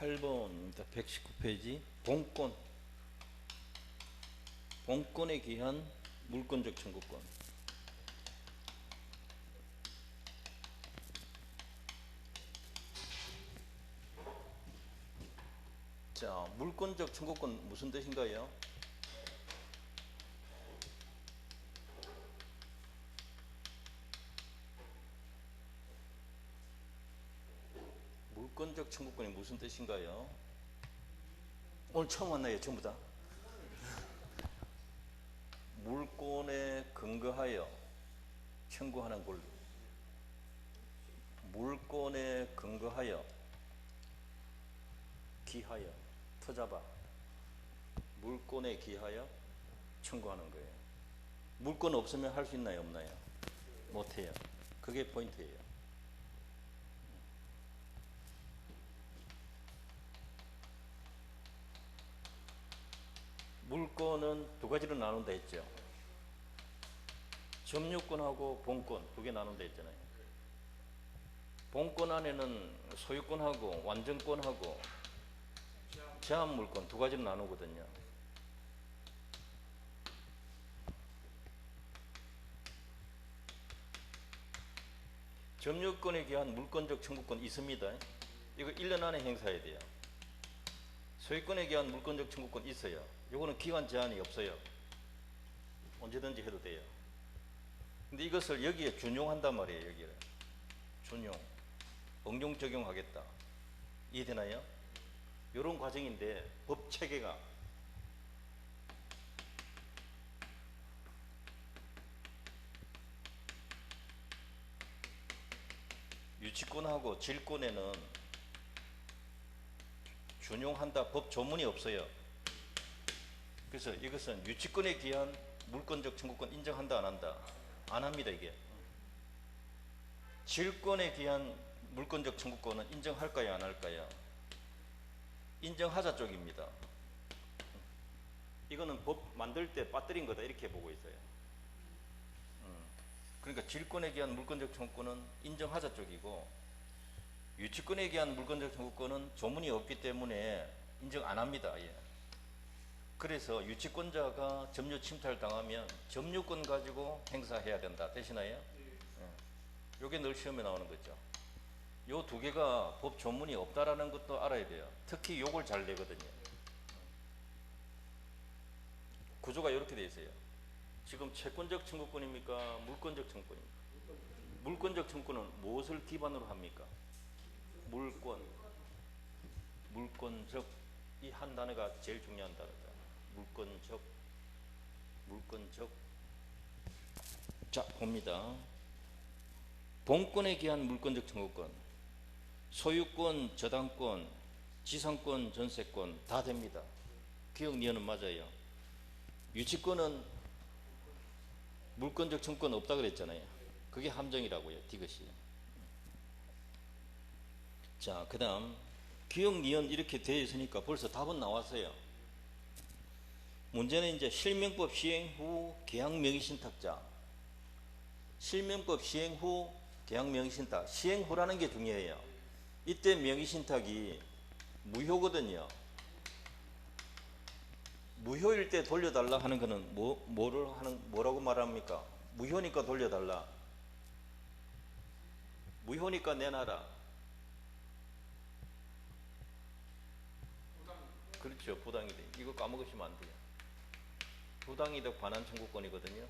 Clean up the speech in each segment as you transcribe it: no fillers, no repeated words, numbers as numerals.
8번입니다. 119페이지 본권. 본권에 기한 물권적 청구권. 자, 물권적 청구권 무슨 뜻인가요? 물권적 청구권이 무슨 뜻인가요? 오늘 처음 만나요, 전부 다. 물권에 근거하여 청구하는 권리. 물권에 근거하여 기하여 터잡아 물권에 기하여 청구하는 거예요. 물권 없으면 할 수 있나요, 없나요? 못해요. 그게 포인트예요. 물권은 두 가지로 나눈다 했죠. 점유권하고 본권 두 개 나눈다 했잖아요. 본권 안에는 소유권하고 완전권하고 제한물권 두 가지로 나누거든요. 점유권에 기한 물권적 청구권 있습니다. 이거 1년 안에 행사해야 돼요. 소유권에 기한 물권적 청구권 있어요. 이거는 기간 제한이 없어요. 언제든지 해도 돼요. 근데 이것을 여기에 준용한단 말이에요. 여기를 준용, 응용 적용하겠다. 이해되나요? 이런 과정인데 법 체계가 유치권하고 질권에는 준용한다 법 조문이 없어요. 그래서 이것은 유치권에 기한 물권적 청구권 인정한다 안 한다? 안 합니다. 이게 질권에 기한 물권적 청구권은 인정할까요 안 할까요? 인정하자 쪽입니다. 이거는 법 만들 때 빠뜨린 거다 이렇게 보고 있어요. 그러니까 질권에 기한 물권적 청구권은 인정하자 쪽이고 유치권에 기한 물권적 청구권은 조문이 없기 때문에 인정 안 합니다. 예. 그래서 유치권자가 점유 침탈 당하면 점유권 가지고 행사해야 된다. 되시나요? 이게 늘 시험에 나오는 거죠. 요 두 개가 법 조문이 없다라는 것도 알아야 돼요. 특히 요걸 잘 내거든요. 구조가 이렇게 돼 있어요. 지금 채권적 청구권입니까? 물권적 청구권입니까? 물권적 청구권은 무엇을 기반으로 합니까? 물권. 물권적. 이 한 단어가 제일 중요한 단어다. 물권적. 물권적. 자, 봅니다. 본권에 기한 물권적 청구권. 소유권, 저당권, 지상권, 전세권 다 됩니다. 기억 니은은 맞아요. 유치권은 물권적 청구권 없다 그랬잖아요. 그게 함정이라고요. 디귿이. 자, 그 다음 기억 니은 이렇게 되어 있으니까 벌써 답은 나왔어요. 문제는 이제 실명법 시행 후 계약 명의신탁자. 실명법 시행 후 계약 명의신탁. 시행 후라는 게 중요해요. 이때 명의신탁이 무효거든요. 무효일 때 돌려달라 하는 거는 뭐라고 말합니까? 무효니까 돌려달라. 무효니까 내놔라. 그렇죠. 부당이득. 이거 까먹으시면 안 돼요. 부당이득 반환 청구권이거든요.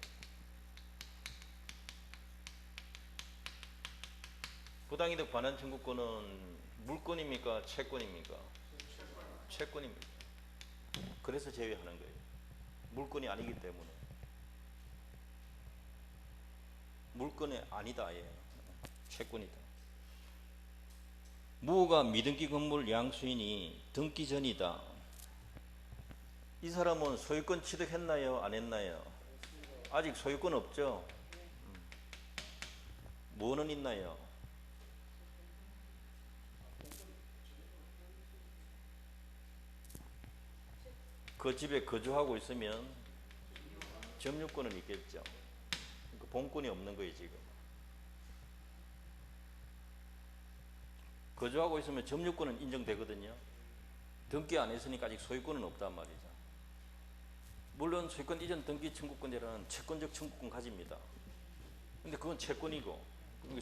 부당이득 반환 청구권은 물권입니까? 채권입니까? 채권입니다. 그래서 제외하는 거예요. 물권이 아니기 때문에. 물권이 아니다. 예. 채권이다. 무가 미등기 건물 양수인이 등기 전이다. 이 사람은 소유권 취득했나요? 안 했나요? 아직 소유권 없죠? 뭐는 있나요? 그 집에 거주하고 있으면 점유권은 있겠죠. 그러니까 본권이 없는 거예요. 지금 거주하고 있으면 점유권은 인정되거든요. 등기 안 했으니까 아직 소유권은 없단 말이죠. 물론 소유권 이전 등기 청구권이라는 채권적 청구권 가집니다. 근데 그건 채권이고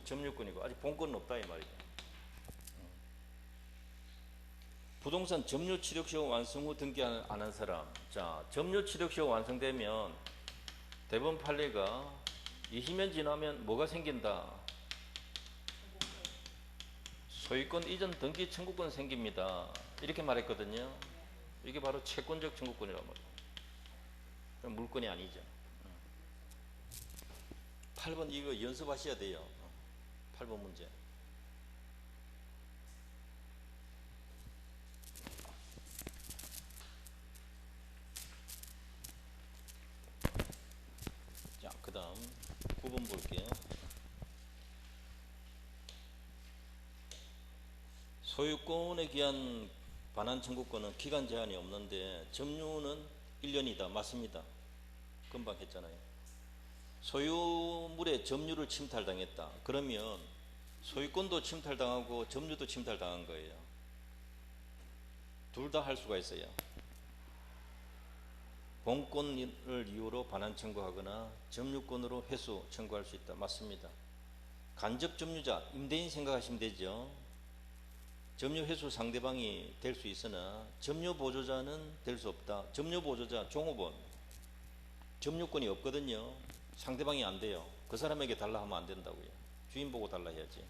점유권이고 아직 본권은 없다 이 말이죠. 부동산 점유 취득시효 완성 후 등기 안 한 사람. 자, 점유 취득시효 완성되면 대법원 판례가 20년 지나면 뭐가 생긴다? 소유권 이전 등기 청구권 생깁니다. 이렇게 말했거든요. 이게 바로 채권적 청구권이란 말이에요. 물권이 아니죠. 8번 이거 연습하셔야 돼요. 8번 문제. 자, 그 다음 9번 볼게요. 소유권에 기한 반환 청구권은 기간 제한이 없는데 점유는 1년이다. 맞습니다. 금방 했잖아요. 소유물의 점유를 침탈당했다. 그러면 소유권도 침탈당하고 점유도 침탈당한 거예요. 둘 다 할 수가 있어요. 본권을 이유로 반환 청구하거나 점유권으로 회수 청구할 수 있다. 맞습니다. 간접 점유자, 임대인 생각하시면 되죠. 점유 회수 상대방이 될 수 있으나 점유 보조자는 될 수 없다. 점유 보조자 종업원 점유권이 없거든요. 상대방이 안 돼요. 그 사람에게 달라 하면 안 된다고요. 주인 보고 달라 해야지.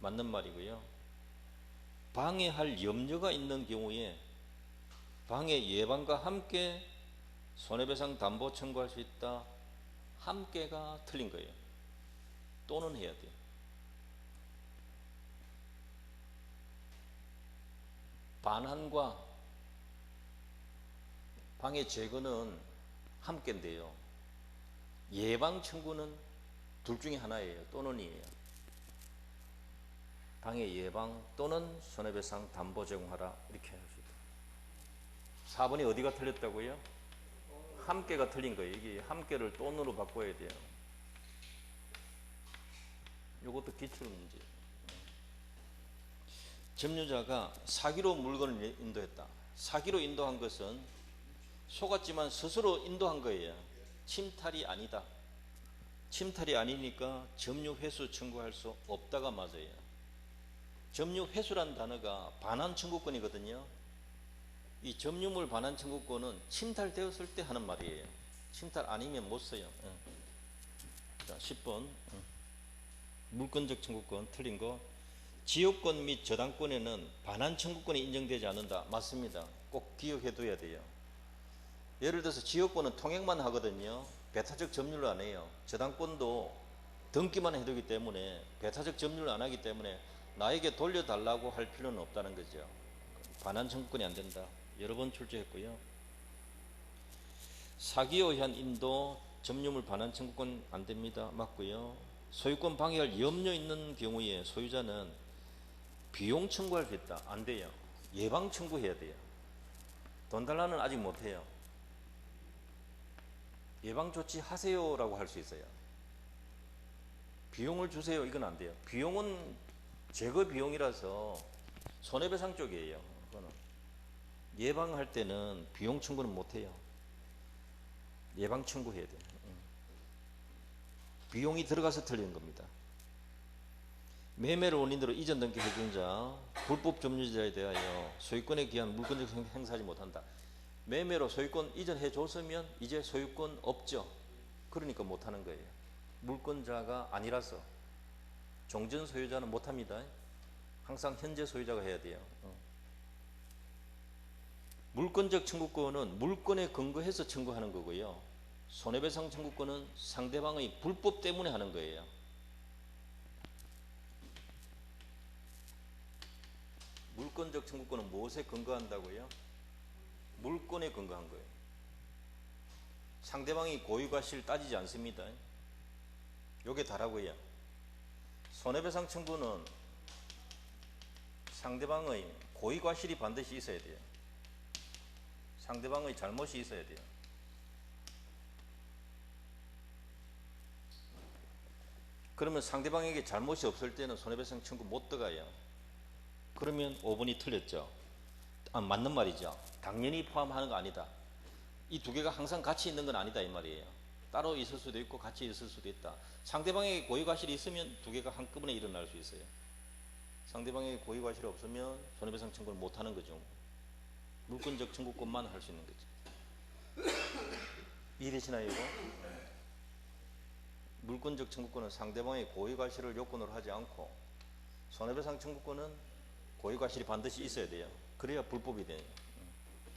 맞는 말이고요. 방해할 염려가 있는 경우에 방해 예방과 함께 손해배상 담보 청구할 수 있다. 함께가 틀린 거예요. 또는 해야 돼요. 반환과 방해 제거는 함께인데요. 예방 청구는 둘 중에 하나예요. 또는이에요. 방해 예방 또는 손해배상 담보 제공하라 이렇게 할 수 있다. 4번이 어디가 틀렸다고요? 함께가 틀린 거예요. 이게 함께를 또는으로 바꿔야 돼요. 이것도 기출 문제. 점유자가 사기로 물건을 인도했다. 사기로 인도한 것은 속았지만 스스로 인도한 거예요. 침탈이 아니다. 침탈이 아니니까 점유 회수 청구할 수 없다가 맞아요. 점유 회수란 단어가 반환 청구권이거든요. 이 점유물 반환 청구권은 침탈되었을 때 하는 말이에요. 침탈 아니면 못 써요. 자, 10번 물권적 청구권 틀린 거. 지역권 및 저당권에는 반환 청구권이 인정되지 않는다. 맞습니다. 꼭 기억해 둬야 돼요. 예를 들어서 지역권은 통행만 하거든요. 배타적 점유를 안 해요. 저당권도 등기만 해두기 때문에 배타적 점유를 안 하기 때문에 나에게 돌려달라고 할 필요는 없다는 거죠. 반환 청구권이 안 된다. 여러 번 출제했고요. 사기에 의한 인도 점유물 반환 청구권 안 됩니다. 맞고요. 소유권 방해할 염려 있는 경우에 소유자는 비용 청구할 수 있다. 안 돼요. 예방 청구해야 돼요. 돈 달라는 아직 못해요. 예방 조치 하세요라고 할 수 있어요. 비용을 주세요. 이건 안 돼요. 비용은 제거 비용이라서 손해배상 쪽이에요. 그거는 예방할 때는 비용 청구는 못해요. 예방 청구해야 돼요. 비용이 들어가서 틀린 겁니다. 매매를 원인으로 이전 등기 해준 자, 불법 점유자에 대하여 소유권에 기한 물권적 행사하지 못한다. 매매로 소유권 이전해 줬으면 이제 소유권 없죠. 그러니까 못하는 거예요. 물권자가 아니라서. 종전 소유자는 못합니다. 항상 현재 소유자가 해야 돼요. 물권적 청구권은 물권에 근거해서 청구하는 거고요. 손해배상 청구권은 상대방의 불법 때문에 하는 거예요. 물권적 청구권은 무엇에 근거한다고요? 물권에 근거한 거예요. 상대방이 고의과실 따지지 않습니다. 요게 다라고요. 손해배상 청구는 상대방의 고의과실이 반드시 있어야 돼요. 상대방의 잘못이 있어야 돼요. 그러면 상대방에게 잘못이 없을 때는 손해배상 청구 못 들어가요. 그러면 5번이 틀렸죠. 맞는 말이죠. 당연히 포함하는 거 아니다. 이 두 개가 항상 같이 있는 건 아니다 이 말이에요. 따로 있을 수도 있고 같이 있을 수도 있다. 상대방에게 고의과실이 있으면 두 개가 한꺼번에 일어날 수 있어요. 상대방에게 고의과실이 없으면 손해배상 청구를 못하는 거죠. 물권적 청구권만 할 수 있는 거죠. 이해되시나요 이거? 물권적 청구권은 상대방의 고의과실을 요건으로 하지 않고 손해배상 청구권은 고의과실이 반드시 있어야 돼요. 그래야 불법이 돼요.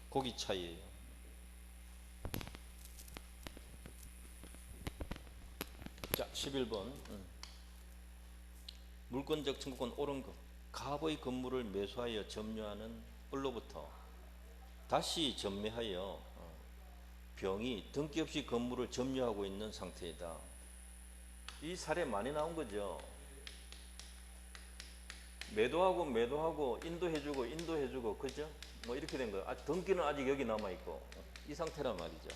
거기 차이예요. 자, 11번. 물권적 청구권 옳은 것. 갑의 건물을 매수하여 점유하는 을로부터 다시 전매하여 병이 등기 없이 건물을 점유하고 있는 상태이다. 이 사례 많이 나온 거죠. 매도하고 인도해주고 그죠? 뭐 이렇게 된 거예요. 등기는 아직 여기 남아있고 이 상태란 말이죠.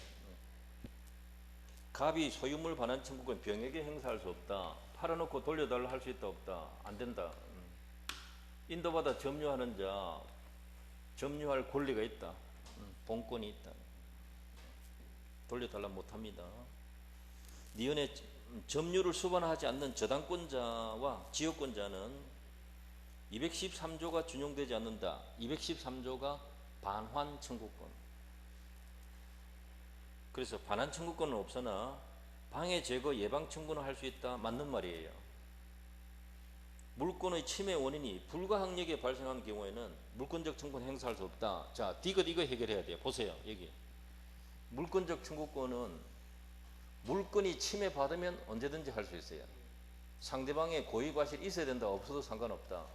갑이 소유물 반환 청구권 병에게 행사할 수 없다. 팔아놓고 돌려달라 할 수 있다 없다. 안 된다. 인도받아 점유하는 자 점유할 권리가 있다. 본권이 있다. 돌려달라 못합니다. 니은의 점유를 수반하지 않는 저당권자와 지역권자는 213조가 준용되지 않는다. 213조가 반환 청구권. 그래서 반환 청구권은 없으나 방해 제거 예방 청구는 할 수 있다. 맞는 말이에요. 물권의 침해 원인이 불가항력에 발생하는 경우에는 물권적 청구권 행사할 수 없다. 자, 이거 해결해야 돼요. 보세요. 여기 물권적 청구권은 물건이 침해받으면 언제든지 할 수 있어요. 상대방의 고의과실이 있어야 된다. 없어도 상관없다.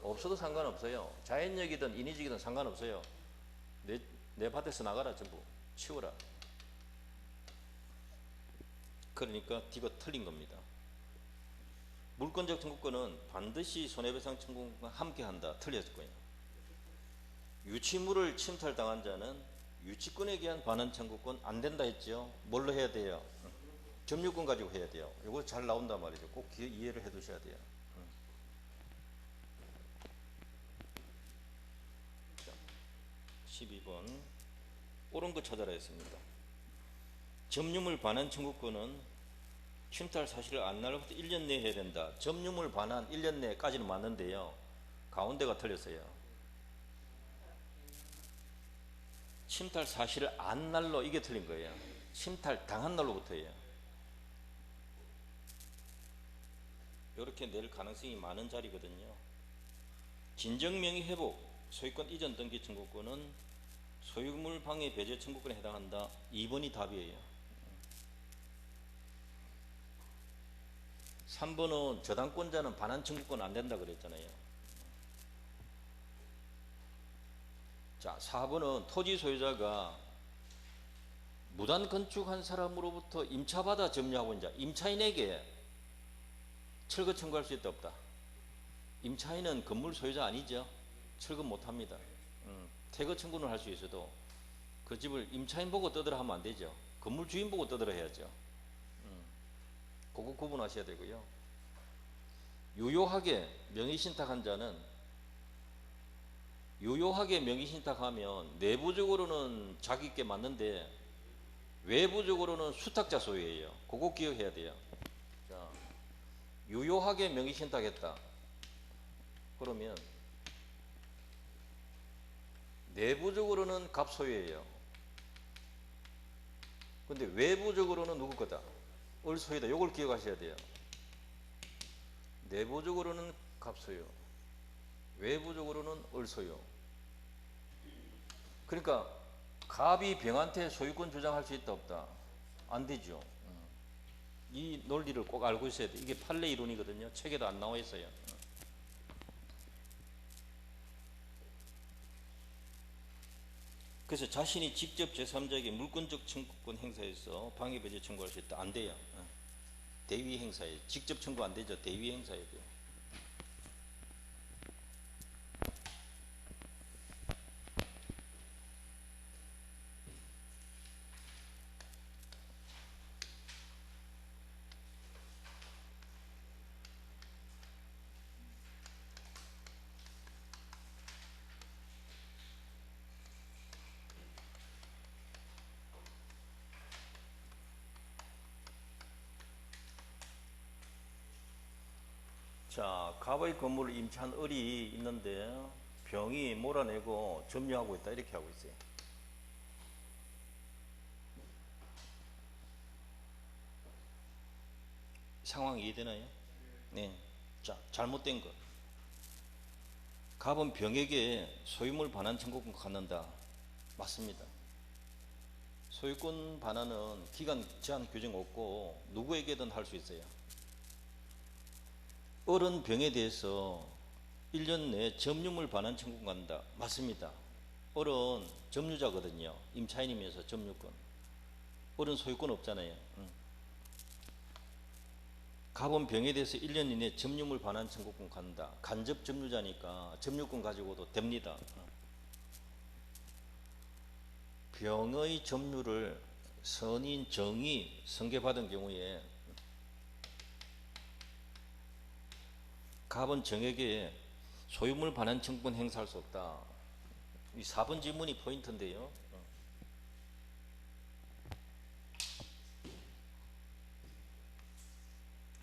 없어도 상관없어요. 자연력이든 인위적이든 상관없어요. 내 밭에서 나가라. 전부 치워라. 그러니까 D가 틀린 겁니다. 물권적 청구권은 반드시 손해배상 청구권과 함께한다. 틀렸고요. 유치물을 침탈당한 자는 유치권에 대한 반환 청구권 안 된다 했죠. 뭘로 해야 돼요? 점유권 가지고 해야 돼요. 이거 잘 나온단 말이죠. 꼭 이해를 해 두셔야 돼요. 12번 옳은 거 찾아라 했습니다. 점유물 반환 청구권은 침탈 사실을 안 날로부터 1년 내에 해야 된다. 점유물 반환 1년 내까지는 맞는데요. 가운데가 틀렸어요. 침탈 사실을 안 날로 이게 틀린 거예요. 침탈 당한 날로부터예요. 이렇게 낼 가능성이 많은 자리거든요. 진정명의 회복, 소유권 이전 등기 청구권은 소유물 방해 배제 청구권에 해당한다. 2번이 답이에요. 3번은 저당권자는 반환 청구권 안 된다 그랬잖아요. 자, 4번은 토지 소유자가 무단 건축한 사람으로부터 임차받아 점유하고 있는 자, 임차인에게 철거 청구할 수 있다 없다. 임차인은 건물 소유자 아니죠. 철거 못합니다. 퇴거 청구는 할 수 있어도 그 집을 임차인 보고 떠들어 하면 안 되죠. 건물 주인 보고 떠들어 해야죠. 그거 구분하셔야 되고요. 유효하게 명의신탁한 자는 유효하게 명의신탁하면 내부적으로는 자기께 맞는데 외부적으로는 수탁자 소유예요. 그거 기억해야 돼요. 자, 유효하게 명의신탁했다. 그러면 내부적으로는 갑 소유예요. 근데 외부적으로는 누구 거다? 을 소유다. 이걸 기억하셔야 돼요. 내부적으로는 갑 소유, 외부적으로는 을 소유. 그러니까 갑이 병한테 소유권 주장할 수 있다 없다? 안 되죠. 이 논리를 꼭 알고 있어야 돼. 이게 판례 이론이거든요. 책에도 안 나와 있어요. 그래서 자신이 직접 제3자에게 물권적 청구권 행사해서 방해 배제 청구할 수 있다. 안 돼요. 대위 행사에 직접 청구 안 되죠. 대위 행사해야 돼요. 자, 갑의 건물을 임차한 을이 있는데 병이 몰아내고 점유하고 있다 이렇게 하고 있어요. 상황이 이해되나요? 네. 자, 잘못된 것. 갑은 병에게 소유물 반환 청구권 갖는다. 맞습니다. 소유권 반환은 기간 제한 규정 없고 누구에게든 할 수 있어요. 을은 병에 대해서 1년 내에 점유물 반환 청구권 갖는다. 맞습니다. 을은 점유자거든요. 임차인이면서 점유권. 을은 소유권 없잖아요. 갑은 병에 대해서 1년 이내 점유물 반환 청구권 갖는다. 간접 점유자니까 점유권 가지고도 됩니다. 병의 점유를 선인 정이 승계받은 경우에 갑은 정에게 소유물 반환 청구권 행사할 수 없다. 이 4번 질문이 포인트인데요.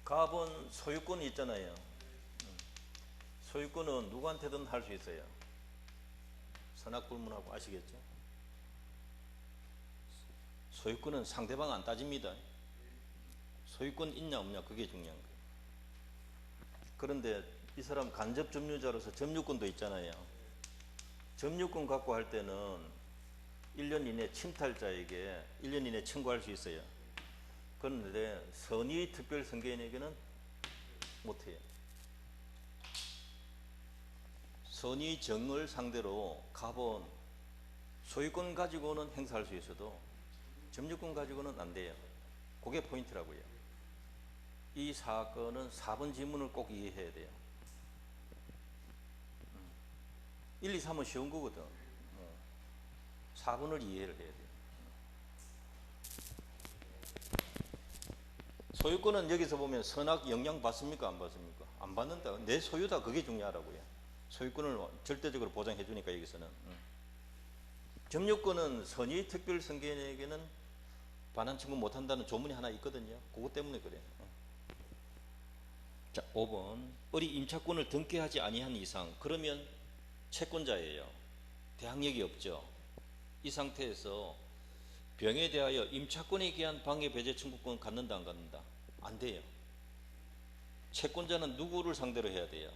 갑은 소유권이 있잖아요. 소유권은 누구한테든 할 수 있어요. 선악불문하고 아시겠죠? 소유권은 상대방 안 따집니다. 소유권 있냐 없냐 그게 중요한 거예요. 그런데 이 사람 간접 점유자로서 점유권도 있잖아요. 점유권 갖고 할 때는 1년 이내 침탈자에게 1년 이내 청구할 수 있어요. 그런데 선의 특별선계인에게는 못해요. 선의 정을 상대로 갑은 소유권 가지고는 행사할 수 있어도 점유권 가지고는 안 돼요. 그게 포인트라고요. 이 사건은 4번 지문을 꼭 이해해야 돼요. 1, 2, 3은 쉬운 거거든. 4번을 이해를 해야 돼요. 소유권은 여기서 보면 선악 영향 받습니까? 안 받습니까? 안 받는다. 내 소유다. 그게 중요하다고요. 소유권을 절대적으로 보장해 주니까 여기서는. 점유권은 선의 특별 선계인에게는 반환 청구 못한다는 조문이 하나 있거든요. 그것 때문에 그래요. 자, 5번. 을이 임차권을 등기하지 아니한 이상 그러면 채권자예요. 대항력이 없죠. 이 상태에서 병에 대하여 임차권에 기한 방해 배제 청구권 갖는다 안 갖는다? 안 돼요. 채권자는 누구를 상대로 해야 돼요?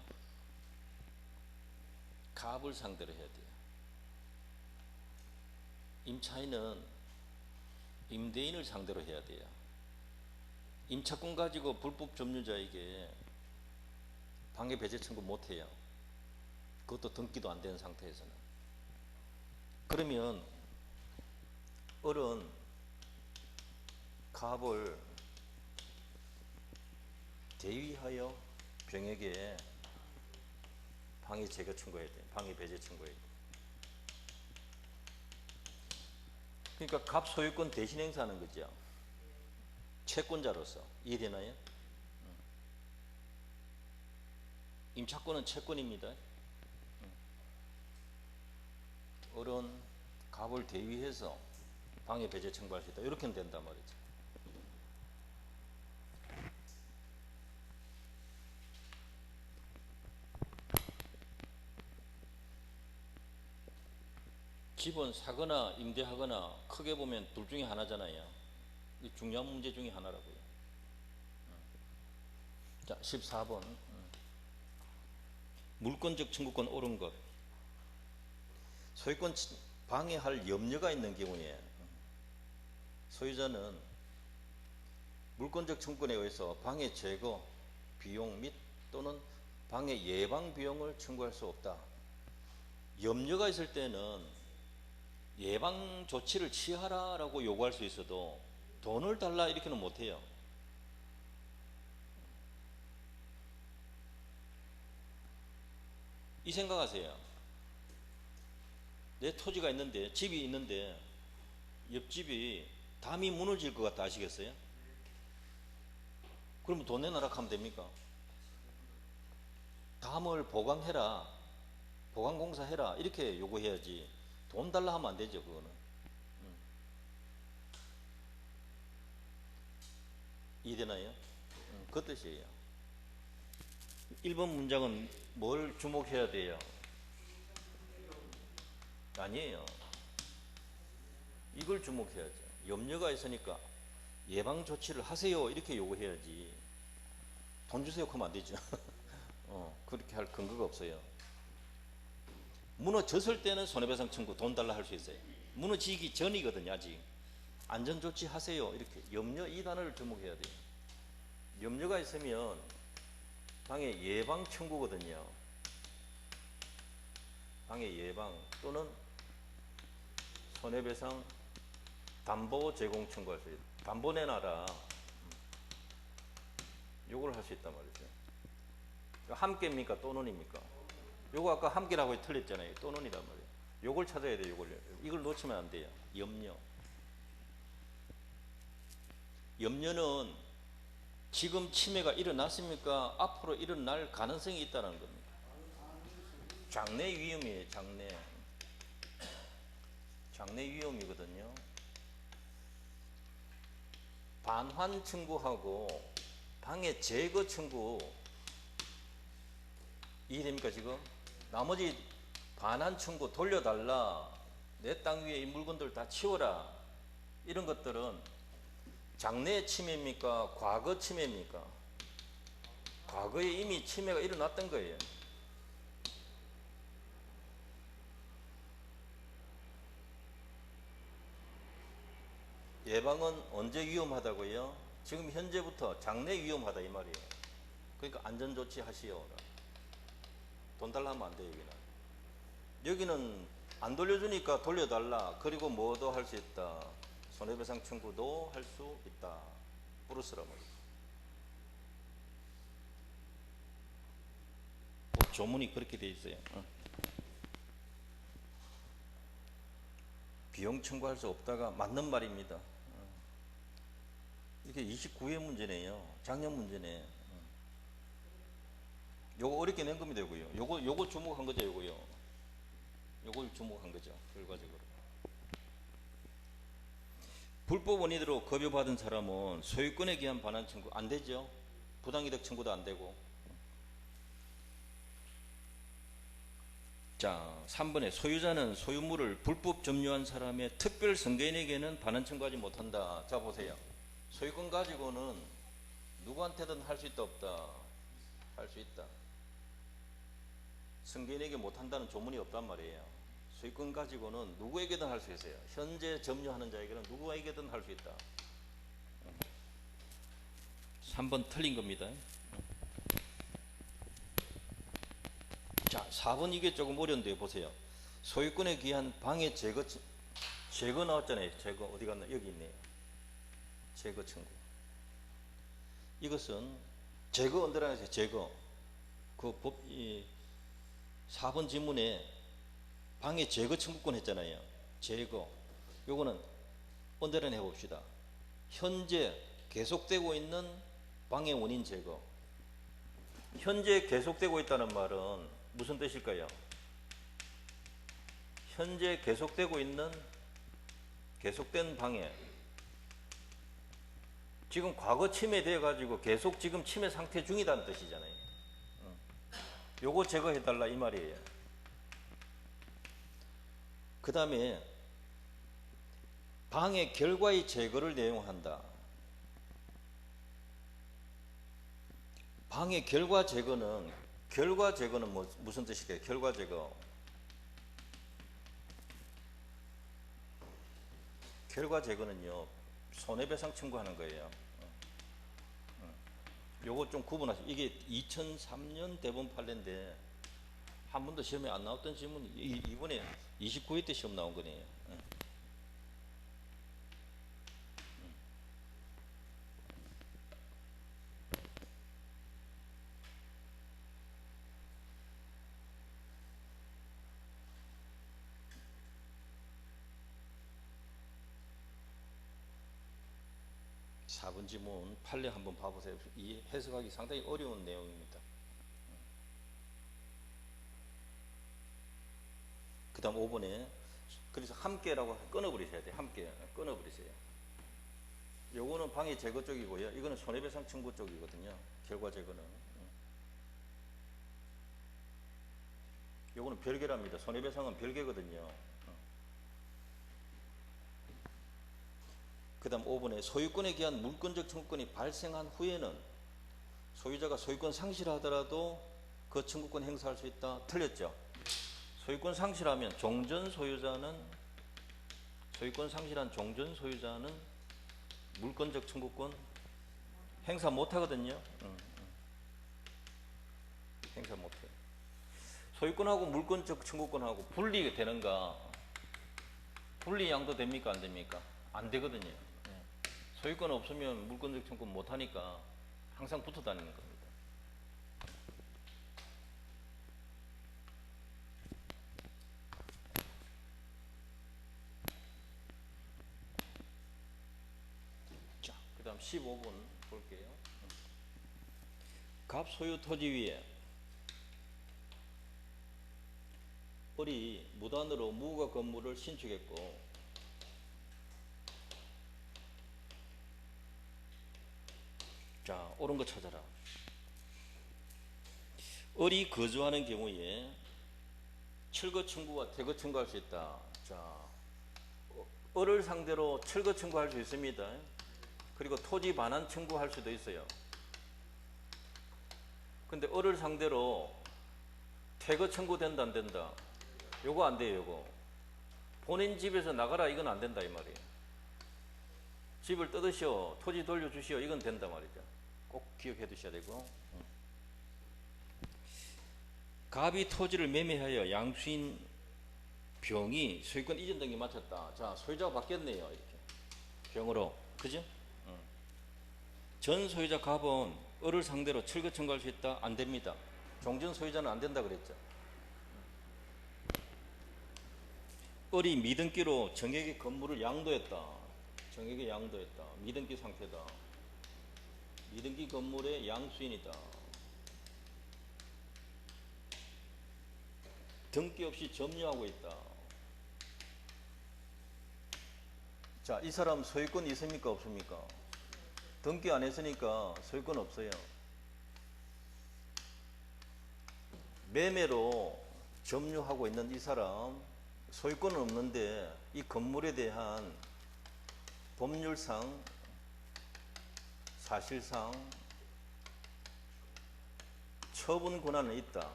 갑을 상대로 해야 돼요. 임차인은 임대인을 상대로 해야 돼요. 임차권 가지고 불법 점유자에게 방해 배제 청구 못 해요. 그것도 등기도 안 된 상태에서는. 그러면 을은 갑을 대위하여 병에게 방해 제거 청구해야 돼. 방해 배제 청구해야 돼. 그러니까 갑 소유권 대신 행사하는 거죠. 채권자로서. 이해되나요? 임차권은 채권입니다. 을은 갑을 대위해서 방해 배제 청구할 수 있다. 이렇게는 된단 말이죠. 집은 사거나 임대하거나 크게 보면 둘 중에 하나잖아요. 이 중요한 문제 중에 하나라고요. 자, 14번. 물권적 청구권 옳은 것. 소유권 방해할 염려가 있는 경우에 소유자는 물권적 청구권에 의해서 방해 제거 비용 및 또는 방해 예방 비용을 청구할 수 없다. 염려가 있을 때는 예방 조치를 취하라라고 요구할 수 있어도 돈을 달라 이렇게는 못해요. 이 생각하세요. 내 토지가 있는데, 집이 있는데 옆집이 담이 무너질 것 같다 아시겠어요? 그러면 돈 내놔라 하면 됩니까? 담을 보강해라, 보강공사 해라 이렇게 요구해야지 돈 달라 하면 안 되죠. 그거는. 이해되나요? 그 뜻이에요. 1번 문장은 뭘 주목해야 돼요? 아니에요. 이걸 주목해야죠. 염려가 있으니까 예방 조치를 하세요 이렇게 요구해야지 돈 주세요 하면 안 되죠. 그렇게 할 근거가 없어요. 무너졌을 때는 손해배상 청구 돈 달라 할 수 있어요. 무너지기 전이거든요. 아직 안전조치 하세요 이렇게 염려 이 단어를 주목해야 돼요. 염려가 있으면 방해 예방 청구거든요. 방해 예방 또는 손해배상 담보 제공 청구할 수 있다. 담보 내놔라. 요걸 할 수 있단 말이죠. 함께입니까? 또는입니까? 요거 아까 함께라고 틀렸잖아요. 또는이란 말이에요. 요걸 찾아야 돼요. 이걸 놓치면 안 돼요. 염려. 염려는 지금 침해가 일어났습니까? 앞으로 일어날 가능성이 있다는 겁니다. 장래 위험이에요. 장래 위험이거든요. 반환 청구하고 방해 제거 청구 이해됩니까 지금? 나머지 반환 청구 돌려달라, 내 땅 위에 이 물건들 다 치워라, 이런 것들은 장래 침해입니까? 과거 침해입니까? 과거에 이미 침해가 일어났던 거예요. 예방은 언제 위험하다고요? 지금 현재부터 장래 위험하다 이 말이에요. 그러니까 안전조치 하시오. 돈 달라 하면 안 돼요. 여기는 안 돌려주니까 돌려달라. 그리고 뭐도 할 수 있다. 손해배상 청구도 할 수 있다. 플러스라 말이에요. 조문이 그렇게 돼 있어요. 비용 청구할 수 없다가 맞는 말입니다. 이게 29회 문제네요. 작년 문제네. 요거 어렵게 낸 겁니다. 요거 주목한 거죠. 요걸 주목한 거죠. 결과적으로. 불법 원인으로 급여받은 사람은 소유권에 기한 반환 청구 안 되죠. 부당이득 청구도 안 되고. 자, 3번에 소유자는 소유물을 불법 점유한 사람의 특별 선거인에게는 반환 청구하지 못한다. 자, 보세요. 소유권 가지고는 누구한테든 할 수 있다 없다? 할 수 있다. 선거인에게 못한다는 조문이 없단 말이에요. 소유권 가지고는 누구에게든 할 수 있어요. 현재 점유하는 자에게는 누구에게든 할 수 있다. 3번 틀린 겁니다. 자, 4번 이게 조금 어려운데요. 보세요. 소유권에 기한 방해 제거 나왔잖아요. 제거 어디 갔나? 여기 있네요. 제거 청구. 이것은 제거 언더라인 해서 제거. 그 4번 지문에 방해 제거 청구권 했잖아요. 제거. 요거는 언더라인 해봅시다. 현재 계속되고 있는 방해 원인 제거. 현재 계속되고 있다는 말은 무슨 뜻일까요? 현재 계속되고 있는 계속된 방해. 지금 과거 침해되어 가지고 계속 지금 침해 상태 중이라는 뜻이잖아요. 요거 제거해달라 이 말이에요. 그 다음에 방해 결과의 제거를 내용한다. 방해 결과 제거는 무슨 뜻일까요? 결과 제거. 결과 제거는요, 손해배상 청구하는 거예요. 요거 좀 구분하시고, 이게 2003년 대법원 판례인데 한 번도 시험에 안 나왔던 질문이 이번에 29회 때 시험 나온 거네요. 4번 지문 판례 한번 봐보세요. 이 해석하기 상당히 어려운 내용입니다. 그 다음 5번에 그래서 함께라고 끊어버리셔야 돼요. 함께 끊어버리세요. 요거는 방해 제거 쪽이고요. 이거는 손해배상 청구 쪽이거든요. 결과 제거는. 요거는 별개랍니다. 손해배상은 별개거든요. 그 다음 5번에 소유권에 기한 물권적 청구권이 발생한 후에는 소유자가 소유권 상실하더라도 그 청구권 행사할 수 있다. 틀렸죠. 소유권 상실하면 소유권 상실한 종전 소유자는 물권적 청구권 행사 못 하거든요. 행사 못 해요. 소유권하고 물권적 청구권하고 분리가 되는가? 분리 양도 됩니까? 안 됩니까? 안 되거든요. 소유권 없으면 물권적 청구권 못 하니까 항상 붙어 다니는 겁니다. 자, 그 다음 15번 볼게요. 갑 소유 토지 위에 을이 무단으로 무가 건물을 신축했고 자, 옳은 거 찾아라. 을이 거주하는 경우에 철거 청구와 퇴거 청구할 수 있다. 자, 을을 상대로 철거 청구할 수 있습니다. 그리고 토지 반환 청구할 수도 있어요. 근데 을을 상대로 퇴거 청구된다 안 된다? 요거 안 돼요. 요거 본인 집에서 나가라 이건 안 된다 이 말이에요. 집을 뜯으시오 토지 돌려주시오 이건 된다 말이죠. 꼭 기억해 두셔야 되고. 갑이 토지를 매매하여 양수인 병이 소유권 이전 등기 마쳤다. 자, 소유자가 바뀌었네요. 이렇게 병으로, 그죠? 전 소유자 갑은 을을 상대로 철거 청구할 수 있다? 안 됩니다. 종전 소유자는 안 된다 그랬죠. 을이 미등기로 정액의 건물을 양도했다. 정액의 양도했다. 미등기 상태다. 미등기 건물의 양수인이다. 등기 없이 점유하고 있다. 자, 이 사람 소유권 있습니까? 없습니까? 등기 안 했으니까 소유권 없어요. 매매로 점유하고 있는 이 사람 소유권은 없는데 이 건물에 대한 법률상 사실상 처분 권한은 있다.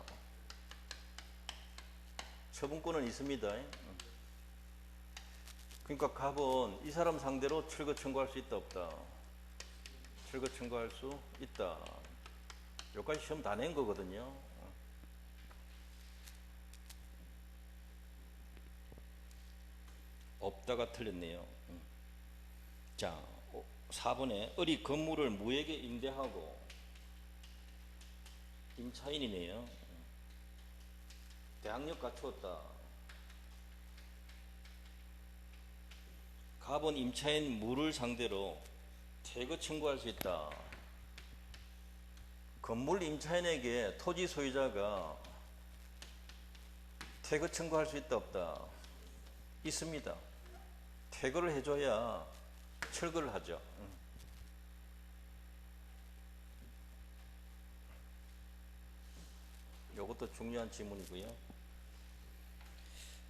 처분권은 있습니다. 그러니까 갑은 이 사람 상대로 철거 청구할 수 있다 없다? 철거 청구할 수 있다. 여기까지 시험 다 낸 거거든요. 없다가 틀렸네요. 자, 4번에 을이 건물을 무에게 임대하고 임차인이네요. 대항력 갖추었다. 갑은 임차인 무를 상대로 퇴거 청구할 수 있다. 건물 임차인에게 토지 소유자가 퇴거 청구할 수 있다 없다? 있습니다. 퇴거를 해줘야 철거를 하죠. 이것도 중요한 질문이고요.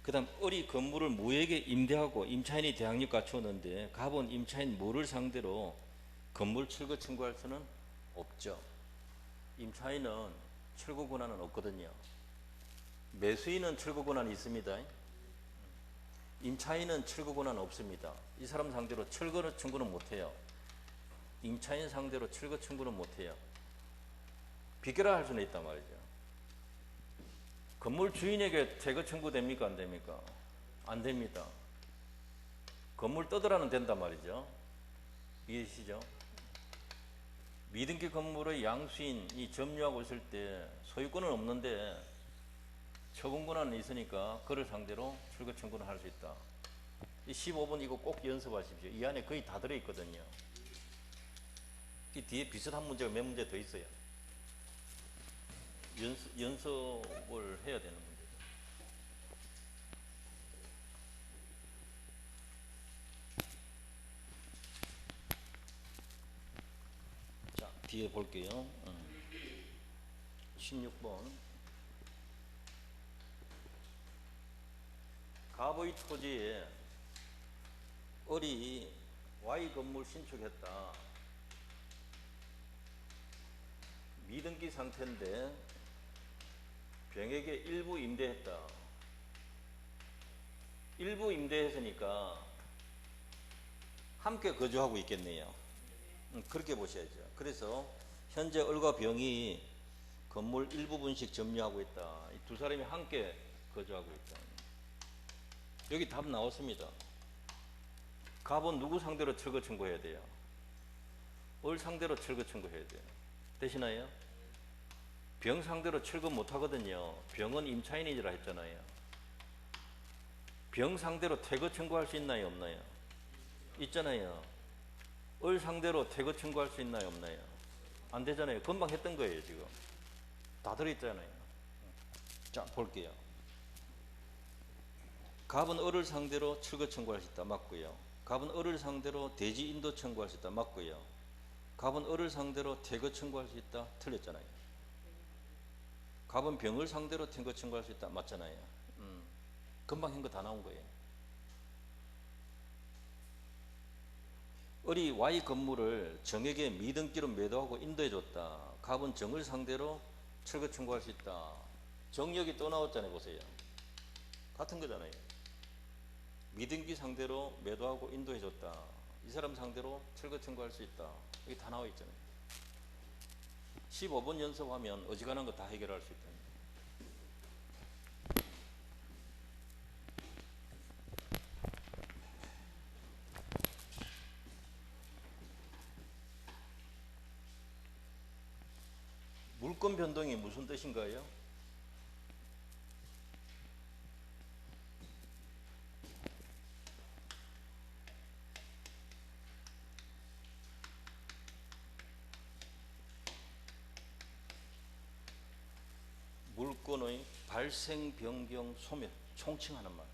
그 다음 을이 건물을 무에게 임대하고 임차인이 대항력 갖추었는데 갑은 임차인 무를 상대로 건물 철거 청구할 수는 없죠. 임차인은 철거 권한은 없거든요. 매수인은 철거 권한이 있습니다. 임차인은 철거 권한은 없습니다. 이 사람 상대로 철거 청구는 못해요. 임차인 상대로 철거 청구는 못해요. 비결화 할 수는 있단 말이죠. 건물 주인에게 퇴거 청구됩니까? 안 됩니까? 안 됩니다. 건물 떠들어는 된단 말이죠. 이해되시죠? 미등기 건물의 양수인이 점유하고 있을 때 소유권은 없는데 처분권한은 있으니까 그를 상대로 철거 청구는 할 수 있다. 이 15번 이거 꼭 연습하십시오. 이 안에 거의 다 들어있거든요. 이 뒤에 비슷한 문제가 몇 문제 더 있어요. 연습을 해야 되는 문제죠. 자, 뒤에 볼게요. 16번. 갑의 토지에 을이 Y 건물 신축했다. 미등기 상태인데 병에게 일부 임대했다. 일부 임대했으니까 함께 거주하고 있겠네요. 그렇게 보셔야죠. 그래서 현재 을과 병이 건물 일부분씩 점유하고 있다. 이 두 사람이 함께 거주하고 있다. 여기 답 나왔습니다. 갑은 누구 상대로 철거 청구해야 돼요? 을 상대로 철거 청구해야 돼요. 되시나요? 병 상대로 철거 못 하거든요. 병은 임차인이라 했잖아요. 병 상대로 퇴거 청구할 수 있나요? 없나요? 있잖아요. 을 상대로 퇴거 청구할 수 있나요? 없나요? 안 되잖아요. 금방 했던 거예요. 지금 다 들어있잖아요. 자, 볼게요. 갑은 을을 상대로 철거 청구할 수 있다. 맞고요. 갑은 을을 상대로 대지 인도 청구할 수 있다. 맞고요. 갑은 을을 상대로 퇴거 청구할 수 있다. 틀렸잖아요. 갑은 병을 상대로 퇴거 청구할 수 있다. 맞잖아요. 금방 한 거 다 나온 거예요. 을이 Y 건물을 정에게 미등기로 매도하고 인도해줬다. 갑은 정을 상대로 철거 청구할 수 있다. 정역이 또 나왔잖아요. 보세요. 같은 거잖아요. 미등기 상대로 매도하고 인도해줬다. 이 사람 상대로 철거 청구할 수 있다. 여기 다 나와 있잖아요. 15번 연습하면 어지간한 거 다 해결할 수 있다. 물권 변동이 무슨 뜻인가요? 물권의 발생, 변경, 소멸, 총칭하는 말.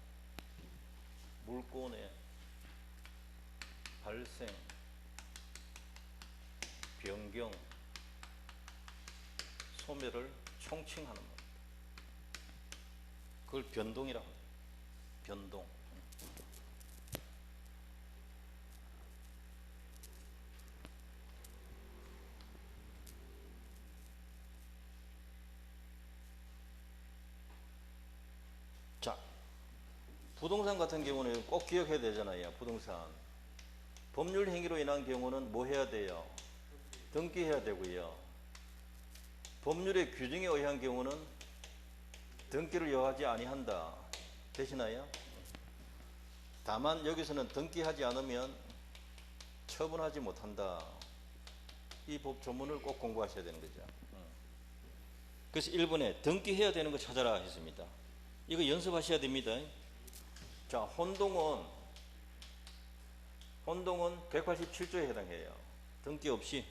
물권의 발생, 변경, 소멸을 총칭하는 말. 그걸 변동이라고 합니다. 변동. 자, 부동산 같은 경우는 꼭 기억해야 되잖아요. 부동산. 법률 행위로 인한 경우는 뭐 해야 돼요? 등기해야 되고요. 법률의 규정에 의한 경우는 등기를 요하지 아니한다. 되시나요? 다만 여기서는 등기하지 않으면 처분하지 못한다. 이 법 조문을 꼭 공부하셔야 되는 거죠. 그래서 1번에 등기해야 되는 거 찾아라 했습니다. 이거 연습하셔야 됩니다. 자, 혼동은 187조에 해당해요. 등기 없이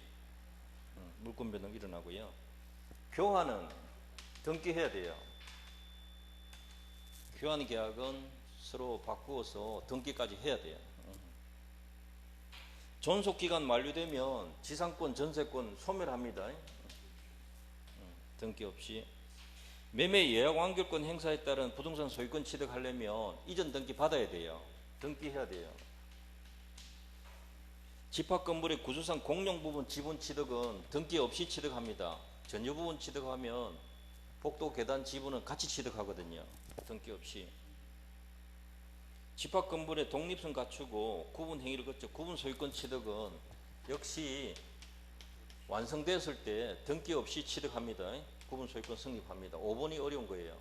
물권 변동 일어나고요. 교환은 등기해야 돼요. 교환 계약은 서로 바꾸어서 등기까지 해야 돼요. 존속기간 만료되면 지상권, 전세권 소멸합니다. 등기 없이. 매매 예약 완결권 행사에 따른 부동산 소유권 취득하려면 이전 등기 받아야 돼요. 등기해야 돼요. 집합 건물의 구조상 공용 부분 지분 취득은 등기 없이 취득합니다. 전유 부분 취득하면 복도 계단 지분은 같이 취득하거든요. 등기 없이. 집합 건물의 독립성 갖추고 구분 행위를 거쳐 구분 소유권 취득은 역시 완성됐을 때 등기 없이 취득합니다. 구분 소유권 성립합니다. 5번이 어려운 거예요.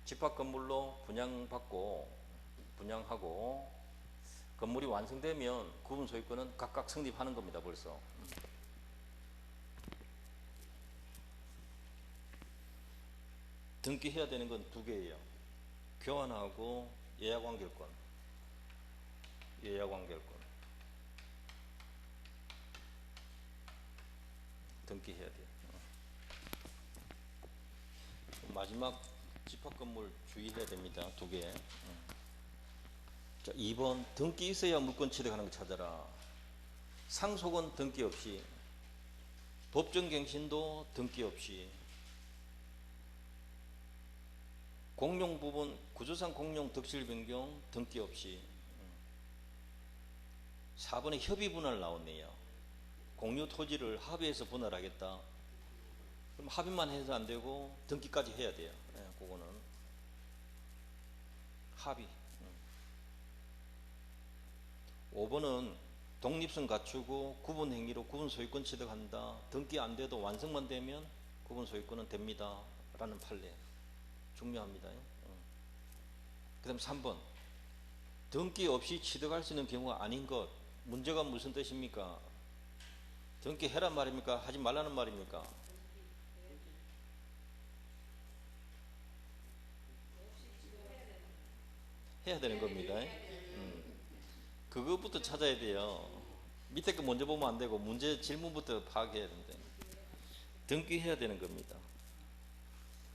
집합 건물로 분양하고 건물이 완성되면 구분 소유권은 각각 성립하는 겁니다. 벌써. 등기해야 되는 건 두 개예요. 교환하고 예약완결권. 등기해야 돼요. 마지막 집합 건물 주의해야 됩니다. 두 개. 자, 2번 등기 있어야 물권 취득하는 거 찾아라. 상속은 등기 없이, 법정갱신도 등기 없이, 공용 부분 구조상 공용 덕실 변경 등기 없이. 4번에 협의 분할 나왔네요. 공유 토지를 합의해서 분할하겠다. 그럼 합의만 해서 안 되고 등기까지 해야 돼요. 네, 그거는 합의. 5번은 독립성 갖추고 구분 행위로 구분 소유권 취득한다. 등기 안 돼도 완성만 되면 구분 소유권은 됩니다. 라는 판례. 중요합니다. 그 다음 3번. 등기 없이 취득할 수 있는 경우가 아닌 것. 문제가 무슨 뜻입니까? 등기 해란 말입니까? 하지 말라는 말입니까? 해야 되는 겁니다. 그것부터 찾아야 돼요. 밑에 거 먼저 보면 안 되고 문제 질문부터 파악해야 된다. 등기해야 되는 겁니다.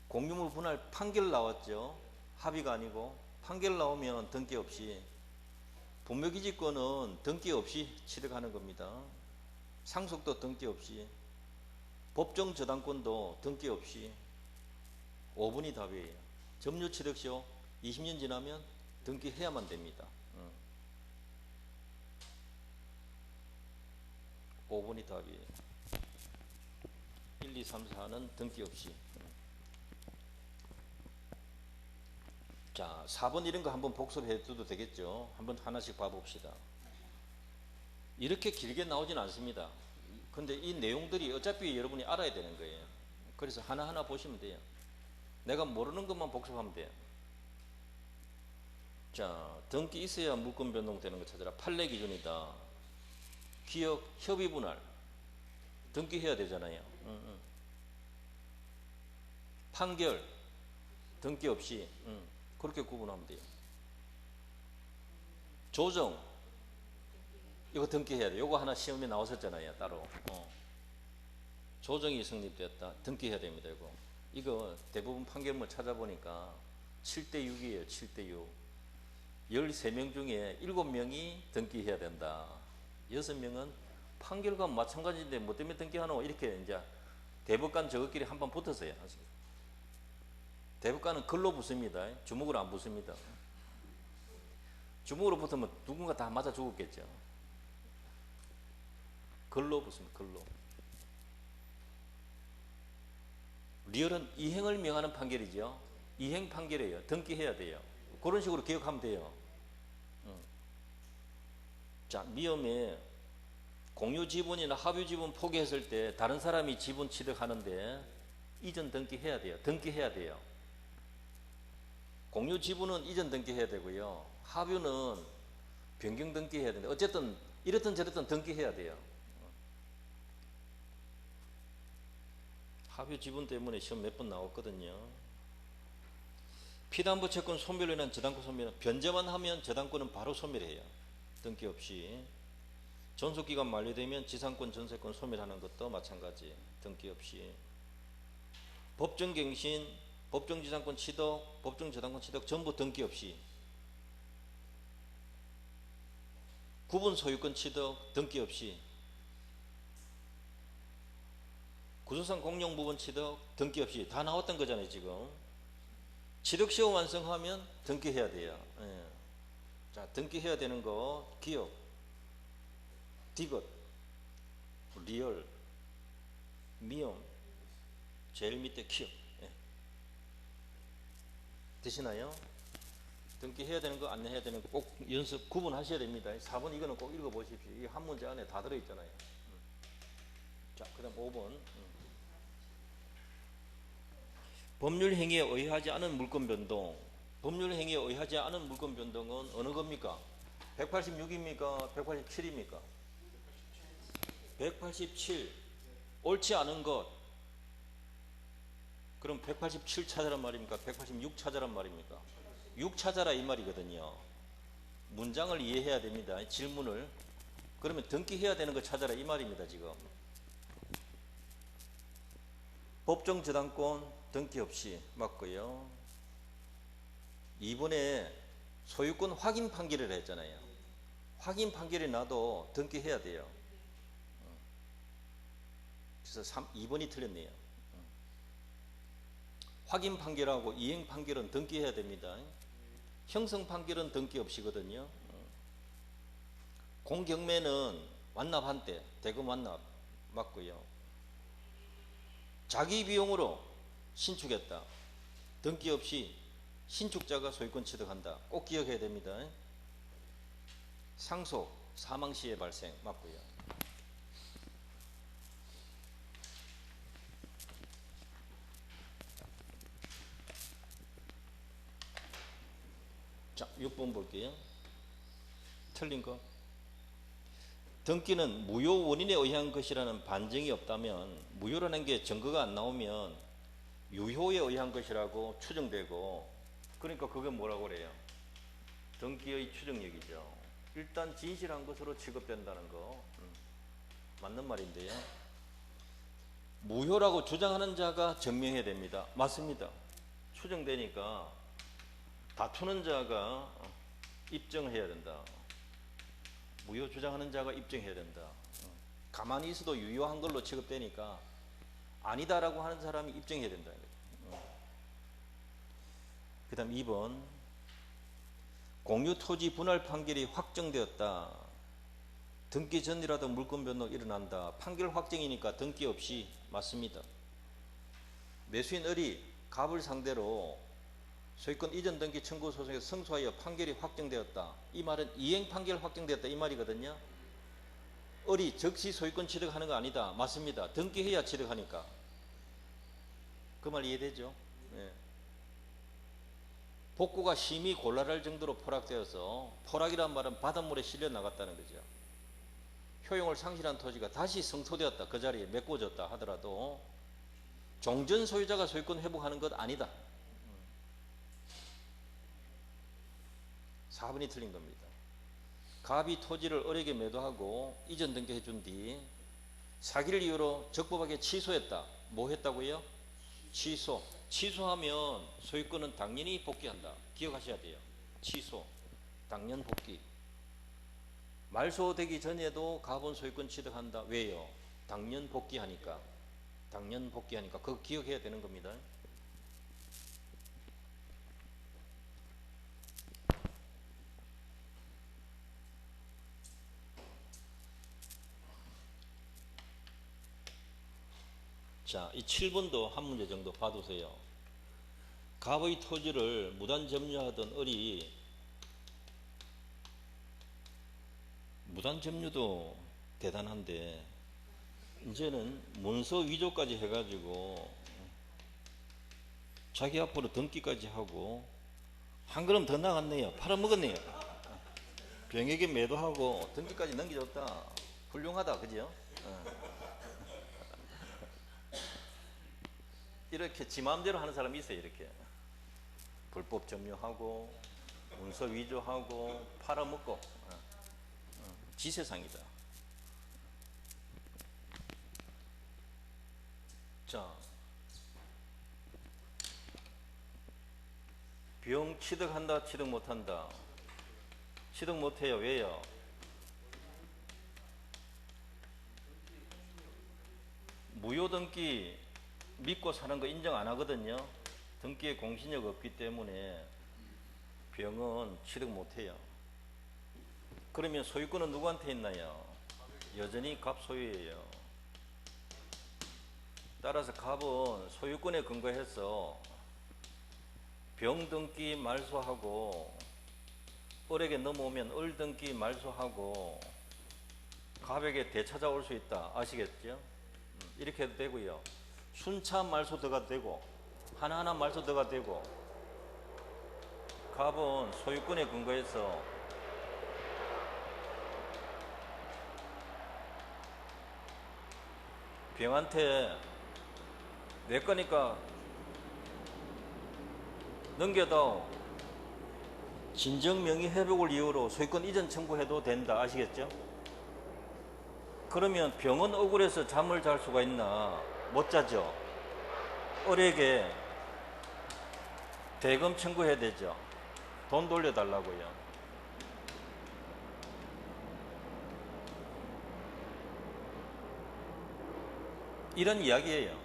공유물 분할 판결 나왔죠. 합의가 아니고 판결 나오면 등기 없이. 분묘기지권은 등기 없이 취득하는 겁니다. 상속도 등기 없이. 법정 저당권도 등기 없이. 5번이 답이에요. 점유 취득시효 20년 지나면 등기해야만 됩니다. 5번이 답이에요. 1, 2, 3, 4는 등기 없이. 자, 4번 이런 거 한번 복습해 둬도 되겠죠. 한번 하나씩 봐봅시다. 이렇게 길게 나오진 않습니다. 근데 이 내용들이 어차피 여러분이 알아야 되는 거예요. 그래서 하나하나 보시면 돼요. 내가 모르는 것만 복습하면 돼요. 자, 등기 있어야 물권 변동되는 거 찾아라. 판례 기준이다. 기억 협의 분할. 등기해야 되잖아요. 판결. 등기 없이. 그렇게 구분하면 돼요. 조정. 이거 등기해야 돼요. 이거 하나 시험에 나왔었잖아요. 따로. 조정이 성립되었다. 등기해야 됩니다. 이거 대부분 판결문 찾아보니까 7대6이에요. 7대6. 13명 중에 7명이 등기해야 된다. 6명은 판결과 마찬가지인데 뭐 때문에 등기하노? 이렇게 이제 대법관 저것끼리 한번 붙었어요. 대법관은 글로 붙습니다. 주먹으로 안 붙습니다. 주먹으로 붙으면 누군가 다 맞아 죽었겠죠. 글로 붙습니다. 글로. 리얼은 이행을 명하는 판결이죠. 이행 판결이에요. 등기해야 돼요. 그런 식으로 기억하면 돼요. 자, 미음에 공유 지분이나 합유 지분 포기했을 때 다른 사람이 지분 취득하는데 이전 등기해야 돼요. 등기해야 돼요. 공유 지분은 이전 등기해야 되고요. 합유는 변경 등기해야 되는데 어쨌든 이렇든 저렇든 등기해야 돼요. 합유 지분 때문에 시험 몇 번 나왔거든요. 피담보 채권 소멸로 인한 저당권 소멸, 변제만 하면 저당권은 바로 소멸해요. 등기 없이. 존속기간 만료되면 지상권, 전세권 소멸하는 것도 마찬가지. 등기 없이. 법정갱신, 법정지상권 취득, 법정저당권 취득 전부 등기 없이. 구분소유권 취득 등기 없이. 구조상 공용부분 취득 등기 없이. 다 나왔던 거잖아요 지금. 취득시효 완성하면 등기해야 돼요. 예. 자, 등기해야 되는 거 기억, 디귿, 리얼, 미음, 제일 밑에 키역. 예. 되시나요? 등기해야 되는 거 안내해야 되는 거 꼭 연습 구분하셔야 됩니다. 4번 이거는 꼭 읽어보십시오. 이게 한 문제 안에 다 들어있잖아요. 자, 그 다음 5번. 법률 행위에 의하지 않은 물권 변동. 법률 행위에 의하지 않은 물권 변동은 어느 겁니까? 186입니까? 187입니까? 187. 옳지 않은 것. 그럼 187 찾아란 말입니까? 186 찾아란 말입니까? 6 찾아라 이 말이거든요. 문장을 이해해야 됩니다. 질문을. 그러면 등기해야 되는 거 찾아라 이 말입니다. 지금. 법정 저당권 등기 없이 맞고요. 이번에 소유권 확인 판결을 했잖아요. 확인 판결이 나도 등기해야 돼요. 그래서 2번이 틀렸네요. 확인 판결하고 이행 판결은 등기해야 됩니다. 형성 판결은 등기 없이거든요. 공경매는 완납한때 대금 완납 맞고요. 자기 비용으로 신축했다. 등기 없이 신축자가 소유권 취득한다. 꼭 기억해야 됩니다. 상속 사망 시에 발생 맞고요. 자, 6번 볼게요. 틀린 거. 등기는 무효 원인에 의한 것이라는 반증이 없다면, 무효라는 게 증거가 안 나오면 유효에 의한 것이라고 추정되고, 그러니까 그게 뭐라고 그래요? 등기의 추정력이죠. 일단 진실한 것으로 취급된다는 거 맞는 말인데요. 무효라고 주장하는 자가 증명해야 됩니다. 맞습니다. 추정되니까 다투는 자가 입증해야 된다. 무효 주장하는 자가 입증해야 된다. 가만히 있어도 유효한 걸로 취급되니까 아니다라고 하는 사람이 입증해야 된다. 그 다음 2번. 공유 토지 분할 판결이 확정되었다. 등기 전이라도 물권 변동 일어난다. 판결 확정이니까 등기 없이 맞습니다. 매수인 을이 갑을 상대로 소유권 이전 등기 청구 소송에서 승소하여 판결이 확정되었다. 이 말은 이행 판결 확정되었다 이 말이거든요. 을이 즉시 소유권 취득하는 거 아니다. 맞습니다. 등기해야 취득하니까. 그 말 이해되죠? 네. 복구가 심히 곤란할 정도로 포락되어서, 포락이란 말은 바닷물에 실려 나갔다는 거죠. 효용을 상실한 토지가 다시 승소되었다. 그 자리에 메꿔졌다 하더라도 종전 소유자가 소유권 회복하는 것 아니다. 4번이 틀린 겁니다. 갑이 토지를 을에게 매도하고 이전 등기해 준 뒤 사기를 이유로 적법하게 취소했다. 뭐 했다고요? 취소. 취소하면 소유권은 당연히 복귀한다. 기억하셔야 돼요. 취소. 당연 복귀. 말소되기 전에도 갑은 소유권 취득한다. 왜요? 당연 복귀하니까. 당연 복귀하니까. 그거 기억해야 되는 겁니다. 자, 이 7번도 한 문제 정도 봐두세요. 갑의 토지를 무단 점유하던 을이, 무단 점유도 대단한데 이제는 문서 위조까지 해가지고 자기 앞으로 등기까지 하고 한 걸음 더 나갔네요. 팔아먹었네요. 병에게 매도하고 등기까지 넘겨줬다. 훌륭하다. 그죠? 이렇게 지 마음대로 하는 사람이 있어요. 이렇게 불법 점유하고 문서 위조하고 팔아먹고 지세상이다. 자, 병 취득한다 취득 못한다. 취득 못해요. 왜요? 무효등기 믿고 사는 거 인정 안 하거든요. 등기에 공신력 없기 때문에 병은 취득 못해요. 그러면 소유권은 누구한테 있나요? 여전히 갑 소유예요. 따라서 갑은 소유권에 근거해서 병 등기 말소하고 을에게 넘어오면 을 등기 말소하고 갑에게 되찾아올 수 있다. 아시겠죠? 이렇게 해도 되고요. 순차 말소 들어가도 되고 하나하나 말소 들어가도 되고, 갑은 소유권에 근거해서 병한테 내 거니까 넘겨도 진정명의 회복을 이유로 소유권 이전 청구해도 된다. 아시겠죠? 그러면 병은 억울해서 잠을 잘 수가 있나? 못 자죠. 을에게 대금 청구해야 되죠. 돈 돌려달라고요. 이런 이야기예요.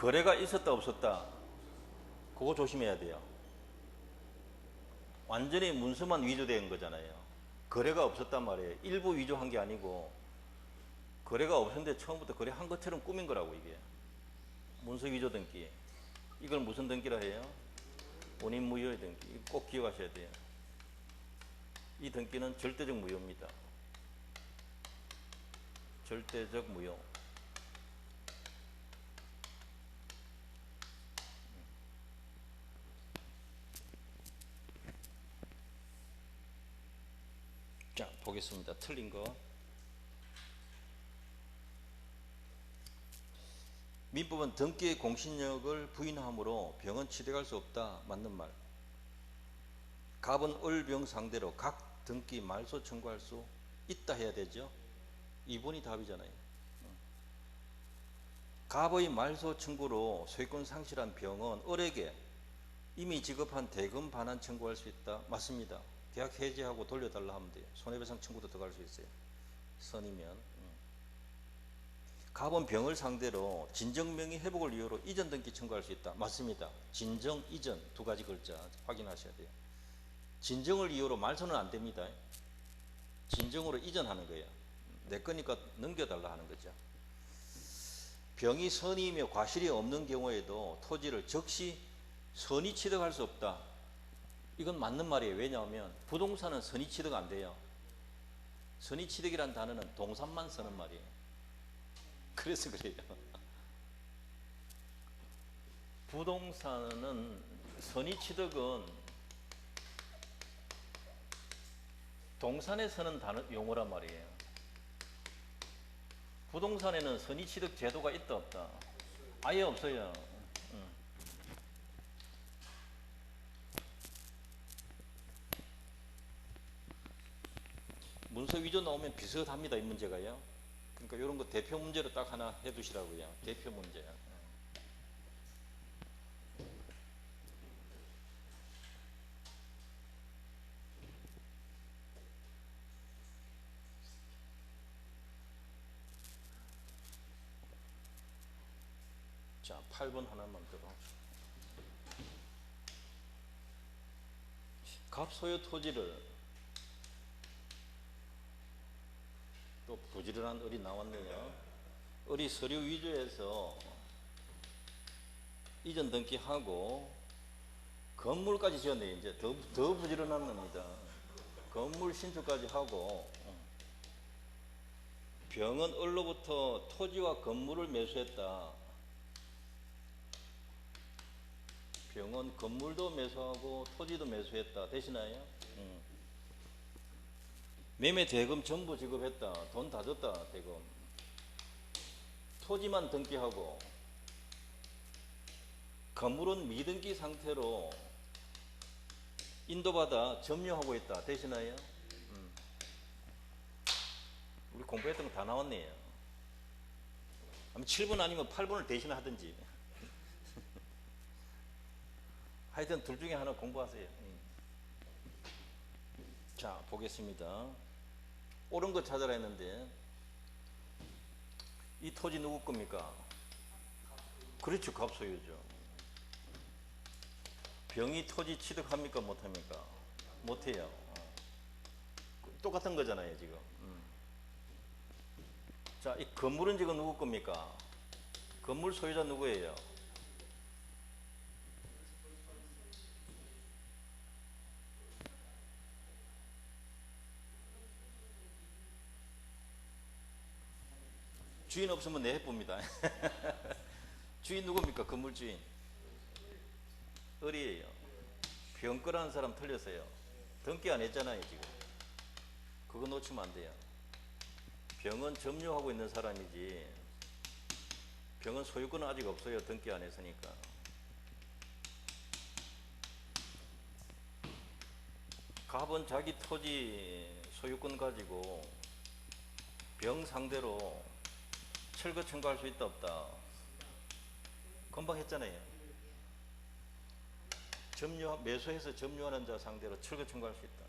거래가 있었다 없었다 그거 조심해야 돼요. 완전히 문서만 위조된 거잖아요. 거래가 없었단 말이에요. 일부 위조한 게 아니고 거래가 없었는데 처음부터 거래한 것처럼 꾸민 거라고. 이게 문서 위조 등기. 이걸 무슨 등기라 해요? 원인 무효의 등기. 꼭 기억하셔야 돼요. 이 등기는 절대적 무효입니다. 절대적 무효. 자, 보겠습니다. 틀린 거. 민법은 등기의 공신력을 부인하므로 병은 취득할 수 없다. 맞는 말. 갑은 을병 상대로 각 등기 말소 청구할 수 있다 해야 되죠. 2번이 답이잖아요. 갑의 말소 청구로 소유권 상실한 병은 을에게 이미 지급한 대금 반환 청구할 수 있다. 맞습니다. 계약 해지하고 돌려달라 하면 돼요. 손해배상 청구도 들어갈 수 있어요. 선이면. 갑은 병을 상대로 진정명의 회복을 이유로 이전 등기 청구할 수 있다. 맞습니다. 진정, 이전 두 가지 글자 확인하셔야 돼요. 진정을 이유로 말소는 안 됩니다. 진정으로 이전하는 거예요. 내 거니까 넘겨달라 하는 거죠. 병이 선이며 과실이 없는 경우에도 토지를 즉시 선의 취득할 수 없다. 이건 맞는 말이에요. 왜냐하면 부동산은 선의 취득 안 돼요. 선의 취득이란 단어는 동산만 쓰는 말이에요. 그래서 그래요. 부동산은 선의 취득은 동산에 쓰는 단어 용어란 말이에요. 부동산에는 선의 취득 제도가 있다 없다? 아예 없어요. 문서 위조 나오면 비슷합니다. 이 문제가요. 그러니까 이런 거 대표 문제로 딱 하나 해두시라고요. 대표 문제요. 자, 8번 하나만 들어. 갑소유 토지를 또 부지런한 을이 나왔네요. 을이 서류 위조해서 이전 등기하고 건물까지 지었네요. 이제 더 부지런한 겁니다. 건물 신축까지 하고 병은 을로부터 토지와 건물을 매수했다. 병은 건물도 매수하고 토지도 매수했다. 되시나요? 매매 대금 전부 지급했다. 돈 다 줬다. 대금. 토지만 등기하고 건물은 미등기 상태로 인도받아 점유하고 있다. 되시나요? 우리 공부했던 거 다 나왔네요. 7번 아니면 8번을 대신 하든지. 하여튼 둘 중에 하나 공부하세요. 자, 보겠습니다. 옳은 거 찾아라 했는데 이 토지 누구 겁니까? 그렇죠. 갑소유죠. 병이 토지 취득합니까? 못합니까? 못해요. 똑같은 거잖아요. 지금. 자, 이 건물은 지금 누구 겁니까? 건물 소유자 누구예요? 주인 없으면 내 해봅니다. 주인 누굽니까? 건물 주인. 을이에요. 병거라는 사람 틀렸어요. 등기 안 했잖아요. 지금. 그거 놓치면 안 돼요. 병은 점유하고 있는 사람이지 병은 소유권은 아직 없어요. 등기 안 했으니까. 갑은 자기 토지 소유권 가지고 병 상대로 철거 청구할 수 있다 없다? 금방 했잖아요. 매수해서 점유하는 자 상대로 철거 청구할 수 있다.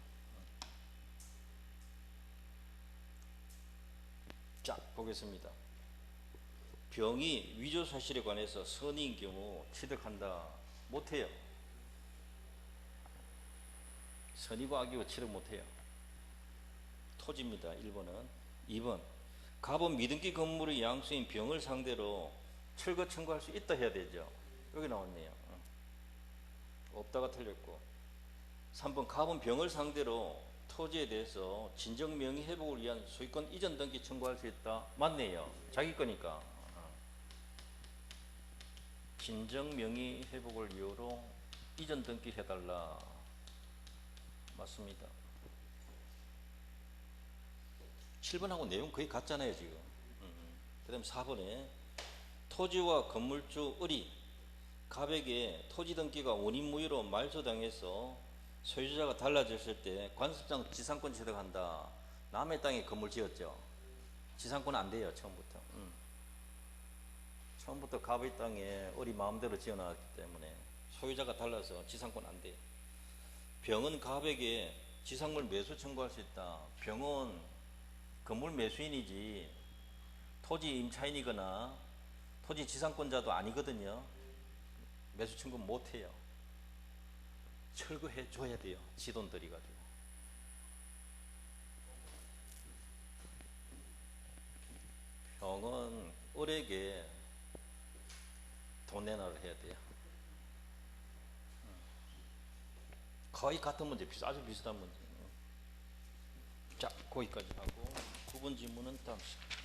자, 보겠습니다. 병이 위조 사실에 관해서 선의인 경우 취득한다. 못해요. 선의고 악의고 취득 못해요. 토지입니다. 1번은. 2번 갑은 미등기 건물의 양수인 병을 상대로 철거 청구할 수 있다 해야 되죠. 여기 나왔네요. 없다가 틀렸고. 3번 갑은 병을 상대로 토지에 대해서 진정 명의 회복을 위한 소유권 이전 등기 청구할 수 있다. 맞네요. 자기 거니까. 진정 명의 회복을 이유로 이전 등기 해달라. 맞습니다. 7번하고 내용 거의 같잖아요 지금. 그 다음 4번에 토지와 건물주 을이 갑에게 토지 등기가 원인무효로 말소당해서 소유자가 달라졌을 때 관습상 지상권 취득한다. 남의 땅에 건물 지었죠. 지상권 안 돼요. 처음부터. 처음부터 갑의 땅에 을이 마음대로 지어놨기 때문에 소유자가 달라서 지상권 안 돼요. 병은 갑에게 지상물 매수 청구할 수 있다. 병은 건물 매수인이지 토지 임차인이거나 토지 지상권자도 아니거든요. 매수 청구 못해요. 철거해 줘야 돼요. 지 돈 들여가지고. 병은 을에게 돈 내놔를 해야 돼요. 거의 같은 문제, 아주 비슷한 문제. 자, 거기까지 하고 9번 질문은 다음 시간에.